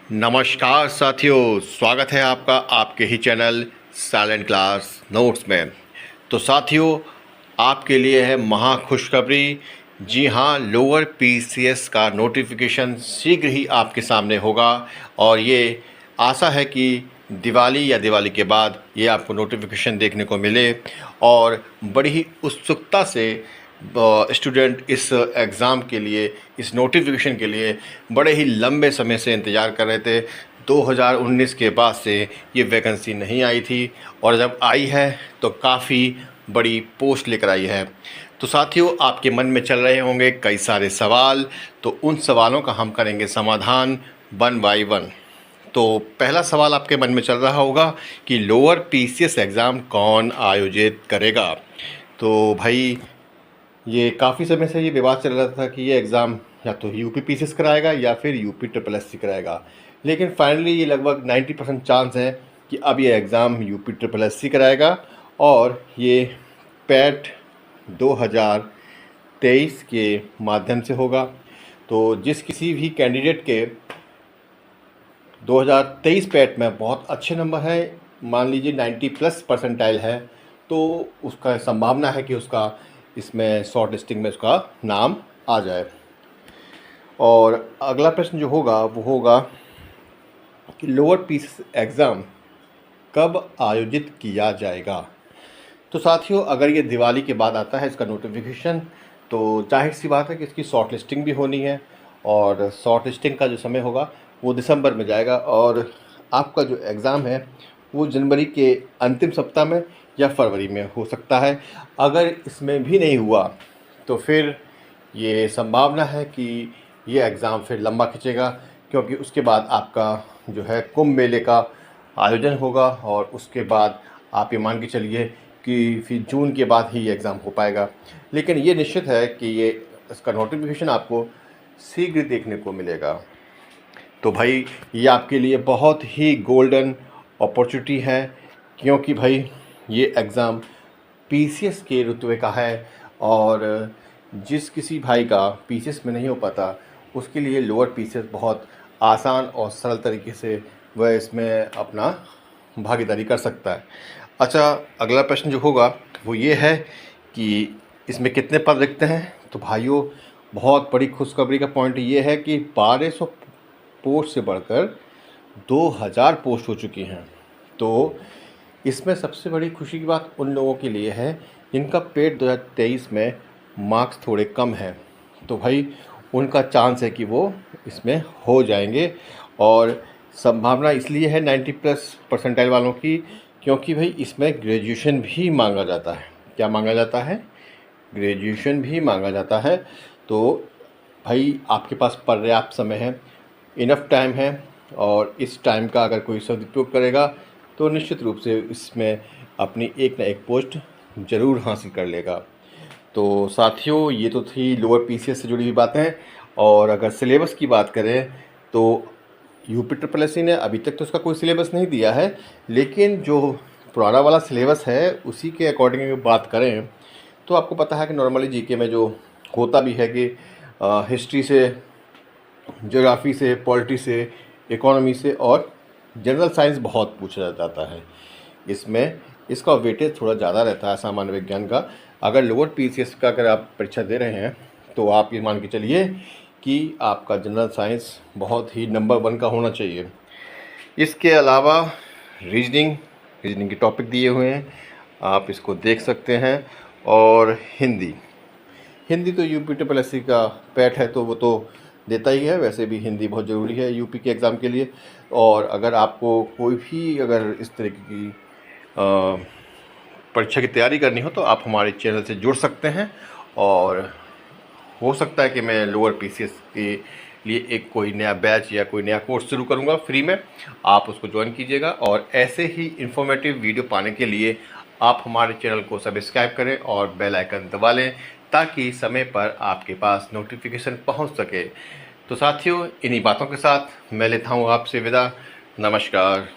नमस्कार साथियों, स्वागत है आपका आपके ही चैनल साइलेंट क्लास नोट्स में। तो साथियों, आपके लिए है महा खुशखबरी। जी हाँ, लोअर पीसीएस का नोटिफिकेशन शीघ्र ही आपके सामने होगा और ये आशा है कि दिवाली या दिवाली के बाद ये आपको नोटिफिकेशन देखने को मिले। और बड़ी ही उत्सुकता से स्टूडेंट इस एग्ज़ाम के लिए, इस नोटिफिकेशन के लिए बड़े ही लंबे समय से इंतज़ार कर रहे थे। 2019 के बाद से ये वैकेंसी नहीं आई थी और जब आई है तो काफ़ी बड़ी पोस्ट लेकर आई है। तो साथियों, आपके मन में चल रहे होंगे कई सारे सवाल, तो उन सवालों का हम करेंगे समाधान वन बाय वन। तो पहला सवाल आपके मन में चल रहा होगा कि लोअर पीसीएस एग्ज़ाम कौन आयोजित करेगा। तो भाई, ये काफ़ी समय से ये विवाद चल रहा था कि ये एग्ज़ाम या तो यूपी पीसीएस कराएगा या फिर यूपी ट्रिपल एससी कराएगा, लेकिन फाइनली ये लगभग 90% चांस है कि अब ये एग्ज़ाम यूपी ट्रिपल एससी कराएगा और ये पैट 2023 के माध्यम से होगा। तो जिस किसी भी कैंडिडेट के 2023 पैट में बहुत अच्छे नंबर है, मान लीजिए 90+ परसेंटाइल है, तो उसका संभावना है कि उसका इसमें शॉर्ट लिस्टिंग में उसका नाम आ जाए। और अगला प्रश्न जो होगा वो होगा कि लोअर पीसीएस एग्ज़ाम कब आयोजित किया जाएगा। तो साथियों, अगर ये दिवाली के बाद आता है इसका नोटिफिकेशन, तो जाहिर सी बात है कि इसकी शॉर्ट लिस्टिंग भी होनी है और शॉर्ट लिस्टिंग का जो समय होगा वो दिसंबर में जाएगा और आपका जो एग्ज़ाम है वो जनवरी के अंतिम सप्ताह में या फरवरी में हो सकता है। अगर इसमें भी नहीं हुआ तो फिर ये संभावना है कि ये एग्ज़ाम फिर लंबा खिंचेगा, क्योंकि उसके बाद आपका जो है कुंभ मेले का आयोजन होगा और उसके बाद आप ये मान के चलिए कि फिर जून के बाद ही ये एग्ज़ाम हो पाएगा। लेकिन ये निश्चित है कि ये इसका नोटिफिकेशन आपको शीघ्र देखने को मिलेगा। तो भाई, ये आपके लिए बहुत ही गोल्डन अपॉर्चुनिटी है, क्योंकि भाई ये एग्ज़ाम पीसीएस के रुतबे का है और जिस किसी भाई का पीसीएस में नहीं हो पाता उसके लिए लोअर पीसीएस बहुत आसान और सरल तरीके से वह इसमें अपना भागीदारी कर सकता है। अच्छा, अगला प्रश्न जो होगा वो ये है कि इसमें कितने पद रिक्त हैं। तो भाइयों, बहुत बड़ी खुशखबरी का पॉइंट ये है कि 1200 पोस्ट से बढ़कर 2000 पोस्ट हो चुकी हैं। तो इसमें सबसे बड़ी खुशी की बात उन लोगों के लिए है जिनका पेट 2023 में मार्क्स थोड़े कम हैं। तो भाई, उनका चांस है कि वो इसमें हो जाएंगे और संभावना इसलिए है 90+ परसेंटाइल वालों की, क्योंकि भाई इसमें ग्रेजुएशन भी मांगा जाता है। क्या मांगा जाता है? ग्रेजुएशन भी मांगा जाता है। तो भाई, आपके पास पर्याप्त समय है, इनफ टाइम है और इस टाइम का अगर कोई सदुपयोग करेगा तो निश्चित रूप से इसमें अपनी एक ना एक पोस्ट ज़रूर हासिल कर लेगा। तो साथियों, ये तो थी लोअर पीसीएस से जुड़ी हुई बातें। और अगर सिलेबस की बात करें तो यूपी ट्रिपल एससी ने अभी तक तो उसका कोई सिलेबस नहीं दिया है, लेकिन जो पुराना वाला सिलेबस है उसी के अकॉर्डिंग अगर बात करें तो आपको पता है कि नॉर्मली जीके में जो होता भी है कि हिस्ट्री से, ज्योग्राफी से, पॉलिटी से, इकोनॉमी से और जनरल साइंस बहुत पूछा जाता है। इसमें इसका वेटेज थोड़ा ज़्यादा रहता है सामान्य विज्ञान का। अगर लोअर पीसीएस का अगर आप परीक्षा दे रहे हैं तो आप ये मान के चलिए कि आपका जनरल साइंस बहुत ही नंबर 1 का होना चाहिए। इसके अलावा रीजनिंग के टॉपिक दिए हुए हैं, आप इसको देख सकते हैं। और हिंदी तो यूपी ट्रिपल एससी का पैट है तो वो तो देता ही है। वैसे भी हिंदी बहुत ज़रूरी है यूपी के एग्ज़ाम के लिए। और अगर आपको कोई भी अगर इस तरीके की परीक्षा की तैयारी करनी हो तो आप हमारे चैनल से जुड़ सकते हैं और हो सकता है कि मैं लोअर पीसीएस के लिए एक कोई नया बैच या कोई नया कोर्स शुरू करूंगा फ्री में, आप उसको ज्वाइन कीजिएगा। और ऐसे ही इन्फॉर्मेटिव वीडियो पाने के लिए आप हमारे चैनल को सब्सक्राइब करें और बेल आइकन दबा लें ताकि समय पर आपके पास नोटिफिकेशन पहुंच सके। तो साथियों, इन्हीं बातों के साथ मैं लेता हूं आपसे विदा। नमस्कार।